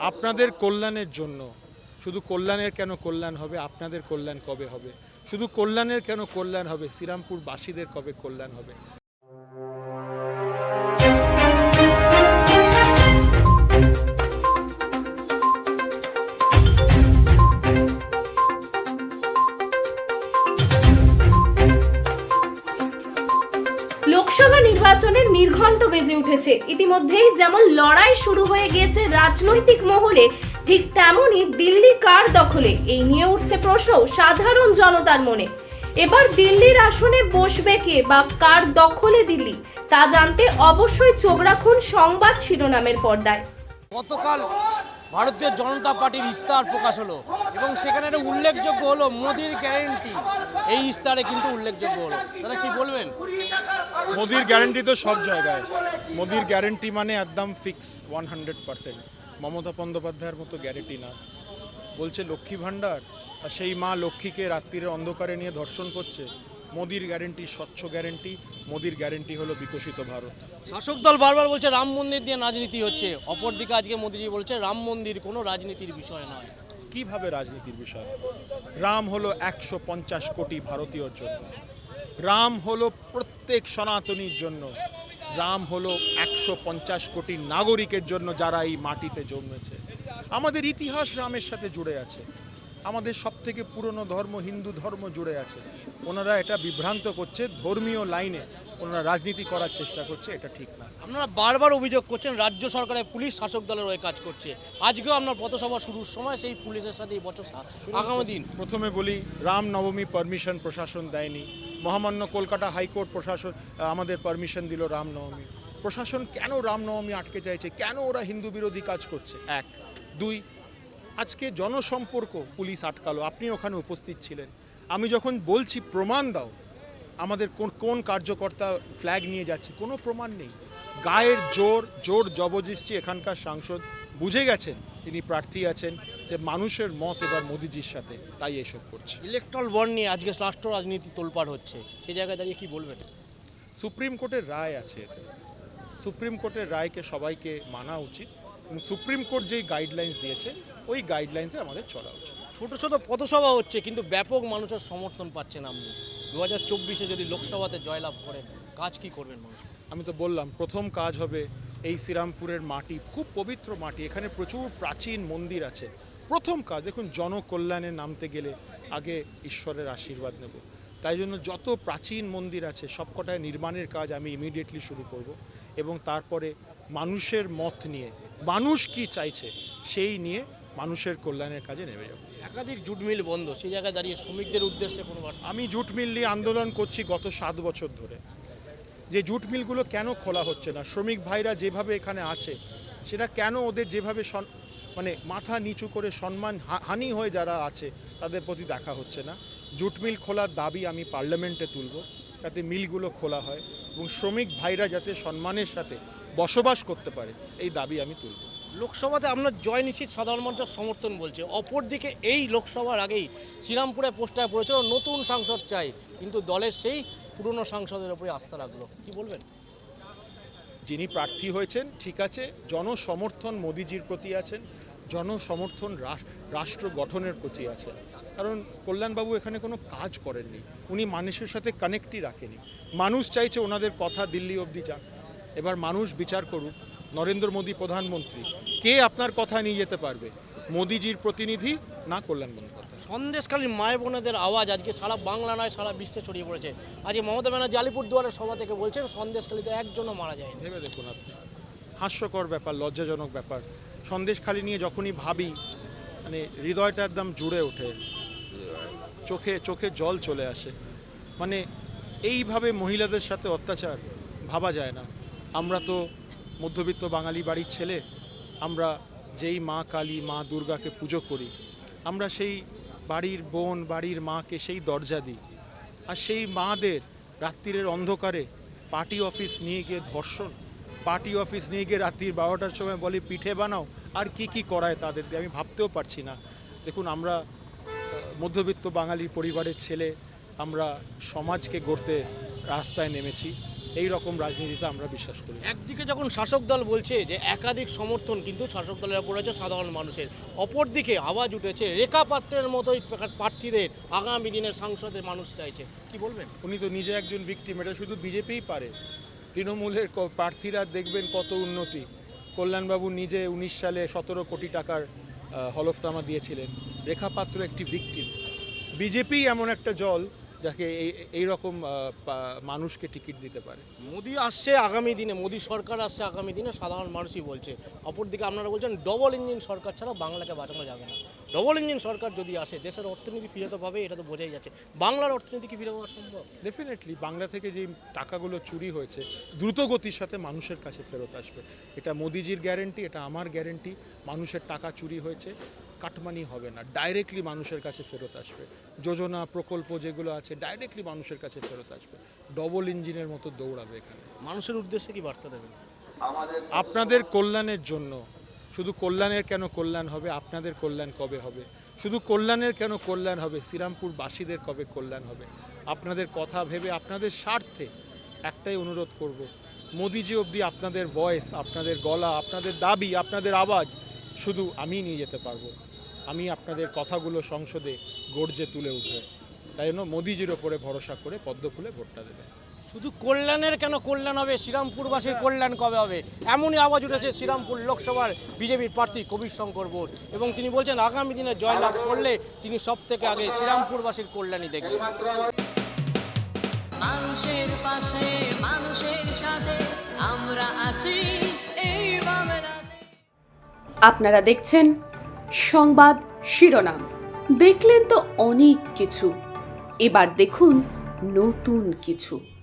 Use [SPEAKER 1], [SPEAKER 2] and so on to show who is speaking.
[SPEAKER 1] আপনাদের কল্যাণের জন্য। শুধু কল্যাণের কেন কল্যাণ হবে, আপনাদের কল্যাণ কবে হবে? শুধু কল্যাণের কেন কল্যাণ হবে, শ্রীরামপুরবাসীদের কবে কল্যাণ হবে?
[SPEAKER 2] লোকসভা নির্বাচনের নির্ঘণ্ট বেজে উঠেছে। ইতিমধ্যেই যেমন লড়াই শুরু হয়ে গিয়েছে রাজনৈতিক মহলে, ঠিক তেমনই দিল্লি কার দখলে এই নিয়ে উঠছে প্রশ্ন সাধারণ জনতার মনে। এবার দিল্লির আসনে বসবে কে বা কার দখলে দিল্লি, তা জানতে অবশ্যই চোখ রাখুন সংবাদ শিরোনামের পর্দায়।
[SPEAKER 3] গতকাল ভারতীয় জনতা পার্টির ইস্তাহার প্রকাশ হলো এবং সেখানে একটা উল্লেখযোগ্য হলো মোদির গ্যারেন্টি। এই ইস্তাহারে কিন্তু উল্লেখযোগ্য হলো, দাদা কি বলবেন?
[SPEAKER 1] মোদির গ্যারেন্টি তো সব জায়গায়। মোদির গ্যারেন্টি মানে একদম ফিক্স 100%। মমতা বন্দ্যোপাধ্যায়ের মতো গ্যারেন্টি না। বলছে লক্ষ্মী ভাণ্ডার, আর সেই মা লক্ষ্মীকে রাত্রির অন্ধকারে নিয়ে ধর্ষণ করছে। মোদির গ্যারেন্টি স্বচ্ছ গ্যারেন্টি। মোদির গ্যারেন্টি হলো বিকশিত ভারত।
[SPEAKER 3] শাসক দল বারবার বলছে রাম মন্দির দিয়ে রাজনীতি হচ্ছে, অপরদিকে আজকে মোদিজি বলছে রাম মন্দির কোনো রাজনীতির বিষয় নয়।
[SPEAKER 1] কিভাবে রাজনীতির বিষয়? রাম হলো 150 কোটি ভারতীয়র জন্য। রাম হলো প্রত্যেক সনাতনীর জন্য। রাম হলো 150 কোটি নাগরিকের জন্য যারা এই মাটিতে জন্মেছে। আমাদের ইতিহাস রামের সাথে জুড়ে আছে। আমাদের সবথেকে পুরনো ধর্ম হিন্দু ধর্ম জুড়ে আছে। ওনারা এটা বিভ্রান্ত করছে, ধর্মীয় লাইনে ওনারা রাজনীতি করার চেষ্টা করছে, এটা ঠিক না।
[SPEAKER 3] আপনারা বারবার অভিযোগ করছেন রাজ্য সরকারের পুলিশ শাসক দলের হয়ে কাজ করছে। আজকেও আপনার পথসভা শুরুর সময় সেই পুলিশের সাথে এই বচসা আগামী দিন।
[SPEAKER 1] প্রথমে বলি, রাম নবমী পারমিশন প্রশাসন দেয়নি। মহামান্য কলকাতা হাইকোর্ট প্রশাসন আমাদের পারমিশন দিল রামনবমী। প্রশাসন কেন রামনবমী আটকে চাইছে? কেন ওরা হিন্দু বিরোধী কাজ করছে? এক। দুই, আজকে জনসম্পর্ক পুলিশ আটকালো, আপনি ওখানে উপস্থিত ছিলেন। আমি যখন বলছি প্রমাণ দাও, আমাদের কোন কার্যকর্তা ফ্ল্যাগ নিয়ে যাচ্ছে, কোনো প্রমাণ নেই। গায়ের জোর জবরদস্তি এখানকার সাংসদ বুঝে গেছেন তিনি প্রার্থী আছেন, যে মানুষের মত এবার মোদিজির সাথে, তাই এসব করছে।
[SPEAKER 3] ইলেকট্রাল বন্ড নিয়ে আজকে রাষ্ট্র রাজনীতি তোলপাড় হচ্ছে, সেই জায়গায় দাঁড়িয়ে কি বলবেন?
[SPEAKER 1] সুপ্রিম কোর্টের রায় আছে এতে। সুপ্রিম কোর্টের রায়কে সবাইকে মানা উচিত এবং সুপ্রিম কোর্ট যেই গাইডলাইন্স দিয়েছে ওই গাইডলাইন্সে আমাদের চলা উচিত।
[SPEAKER 3] ছোট ছোট পথসভা হচ্ছে কিন্তু ব্যাপক মানুষের সমর্থন পাচ্ছেন আপনি। 2024-এ যদি লোকসভাতে জয়লাভ করেন, কাজ কি করবেন মানুষ?
[SPEAKER 1] আমি তো বললাম, প্রথম কাজ হবে এই শ্রীরামপুরের মাটি খুব পবিত্র মাটি, এখানে প্রচুর প্রাচীন মন্দির আছে। প্রথম কাজ, দেখুন, জনকল্যাণে নামতে গেলে আগে ঈশ্বরের আশীর্বাদ নেব। তাই জন্য যত প্রাচীন মন্দির আছে সবকটায় নির্মাণের কাজ আমি ইমিডিয়েটলি শুরু করব এবং তারপরে মানুষের মত নিয়ে, মানুষ কি চাইছে সেই নিয়ে মানুষের কল্যাণের কাজে নেমে যাব।
[SPEAKER 3] একাধিক জুট মিল বন্ধ, সেই জায়গায় দাঁড়িয়ে শ্রমিকদের উদ্দেশ্যে কোনো বার্তা?
[SPEAKER 1] আমি জুট মিল নিয়ে আন্দোলন করছি গত 7 বছর ধরে। যে জুট মিলগুলো কেন খোলা হচ্ছে না, শ্রমিক ভাইরা যেভাবে এখানে আছে সেটা কেন ওদের যেভাবে মানে মাথা নিচু করে সম্মান হানি হয়ে যারা আছে তাদের প্রতি দেখা হচ্ছে না। জুট মিল খোলার দাবি আমি পার্লামেন্টে তুলব, যাতে মিলগুলো খোলা হয় এবং শ্রমিক ভাইরা যাতে সম্মানের সাথে বসবাস করতে পারে, এই দাবি আমি তুলব।
[SPEAKER 3] লোকসভাতে আপনার জয় নিশ্চিত, সাধারণ মানুষের সমর্থন বলছে। অপরদিকে এই লোকসভার আগেই শ্রীরামপুরে পোস্টার পড়েছিল নতুন সাংসদ চাই, কিন্তু দলের সেই পুরনো সাংসদের উপরে আস্থা রাখলো, কি বলবেন?
[SPEAKER 1] যিনি প্রার্থী হয়েছেন ঠিক আছে, জনসমর্থন মোদিজির প্রতি আছেন, জনসমর্থন রাষ্ট্র গঠনের প্রতি আছেন। কারণ কল্যাণবাবু এখানে কোনো কাজ করেননি, উনি মানুষের সাথে কানেক্টই রাখেনি। মানুষ চাইছে ওনাদের কথা দিল্লি অবধি যাক। এবার মানুষ বিচার করুক, নরেন্দ্র মোদী প্রধানমন্ত্রী, কে আপনার কথা নিয়ে যেতে পারবে, মোদিজির প্রতিনিধি না কল্যাণ বন্দ্যোপাধ্যায়?
[SPEAKER 3] সন্দেশখালীর মায়ের বোনেদের আওয়াজ আজকে সারা বাংলা নয় সারা বিশ্বে ছড়িয়ে পড়েছে। আজকে মমতা ব্যানার্জি আলিপুরদুয়ারের সভা থেকে বলছেন সন্দেশখালীতে একজনও মারা যায়নি।
[SPEAKER 1] ভেবে দেখুন আপনি, হাস্যকর ব্যাপার, লজ্জাজনক ব্যাপার। সন্দেশখালী নিয়ে যখনই ভাবি মানে হৃদয়টা একদম জুড়ে ওঠে, চোখে জল চলে আসে। মানে এইভাবে মহিলাদের সাথে অত্যাচার ভাবা যায় না। আমরা তো মধ্যবিত্ত বাঙালি বাড়ির ছেলে, আমরা যেই মা কালী মা দুর্গাকে পুজো করি, আমরা সেই বাড়ির বোন বাড়ির মাকে সেই দরজা দিই, আর সেই মাদের রাত্রির অন্ধকারে পার্টি অফিস নিয়ে গিয়ে ধর্ষণ, পার্টি অফিস নিয়ে গিয়ে রাত্রির 12টার সময় বলে পিঠে বানাও, আর কি করায় তাদেরকে আমি ভাবতেও পারছি না। দেখুন, আমরা মধ্যবিত্ত বাঙালি পরিবারের ছেলে, আমরা সমাজকে গড়তে রাস্তায় নেমেছি। এই রকম রাজনীতিতে আমরা বিশ্বাস করি।
[SPEAKER 3] একদিকে যখন শাসক দল বলছে যে একাধিক সমর্থন কিন্তু শাসক দলের ওপর আছে সাধারণ মানুষের, অপরদিকে আওয়াজ উঠেছে রেখা পাত্রের মতোই প্রার্থীদের আগামী দিনের সংসদে মানুষ চাইছে, কি বলবেন?
[SPEAKER 1] উনি তো নিজে একজন ভিকটিম, এটা শুধু বিজেপিই পারে। তৃণমূলের প্রার্থীরা দেখবেন কত উন্নতি। কল্যাণবাবু নিজে 19 সালে 17 কোটি টাকার হলফনামা দিয়েছিলেন। রেখা পাত্র একটি ভিকটিম। বিজেপি এমন একটা দল যাকে এই রকম মানুষকে টিকিট দিতে পারে।
[SPEAKER 3] মোদি আসছে আগামী দিনে, মোদি সরকার আসছে আগামী দিনে, সাধারণ মানুষই বলছে। অপরদিকে আপনারা বলছেন ডবল ইঞ্জিন সরকার ছাড়া বাংলাকে বাঁচানো যাবে না। ডবল ইঞ্জিন সরকার যদি আসে দেশের অর্থনীতি ফিরে তো পাবে, এটা তো বোঝাই যাচ্ছে। বাংলার অর্থনীতি কি ফিরে পাওয়া সম্ভব?
[SPEAKER 1] ডেফিনেটলি বাংলা থেকে যে টাকাগুলো চুরি হয়েছে দ্রুত গতির সাথে মানুষের কাছে ফেরত আসবে। এটা মোদিজির গ্যারেন্টি, এটা আমার গ্যারেন্টি। মানুষের টাকা চুরি হয়েছে, কাটমানি হবে না, ডাইরেক্টলি মানুষের কাছে ফেরত আসবে। যোজনা প্রকল্প যেগুলো আছে ডাইরেক্টলি মানুষের কাছে ফেরত আসবে। ডবল ইঞ্জিনের মতো দৌড়াবে এখানে।
[SPEAKER 3] মানুষের উদ্দেশ্যে কি বার্তা দেবেন?
[SPEAKER 1] আপনাদের কল্যাণের জন্য। শুধু কল্যাণের কেন কল্যাণ হবে? আপনাদের কল্যাণ কবে হবে? শুধু কল্যাণের কেন কল্যাণ হবে? শ্রীরামপুরবাসীদের কবে কল্যাণ হবে? আপনাদের কথা ভেবে, আপনাদের স্বার্থে একটাই অনুরোধ করব, মোদিজি অবধি আপনাদের ভয়েস, আপনাদের গলা, আপনাদের দাবি, আপনাদের আওয়াজ শুধু আমিই নিয়ে যেতে পারবো। আমি আপনাদের কথাগুলো সংসদে গর্জে তুলে উঠবে। তাই জন্য মোদিজির ওপরে ভরসা করে পদ্মফুলে ভোটটা দেবে।
[SPEAKER 3] শুধু কল্যাণের কেন কল্যাণ হবে, শ্রীরামপুরবাসীর কল্যাণ কবে হবে? এমনই আওয়াজ উঠেছে শ্রীরামপুর লোকসভার বিজেপির প্রার্থী কবির শঙ্কর বোস, এবং তিনি বলছেন আগামী দিনে জয়লাভ করলে তিনি সব থেকে আগে শ্রীরামপুরবাসীর কল্যাণই দেখবেন।
[SPEAKER 4] মানুষের পাশে, মানুষের সাথে আমরা আছি এই বাংলাতে।
[SPEAKER 5] আপনারা দেখছেন সংবাদ শিরোনাম। দেখলেন তো অনেক কিছু, এবার দেখুন নতুন কিছু।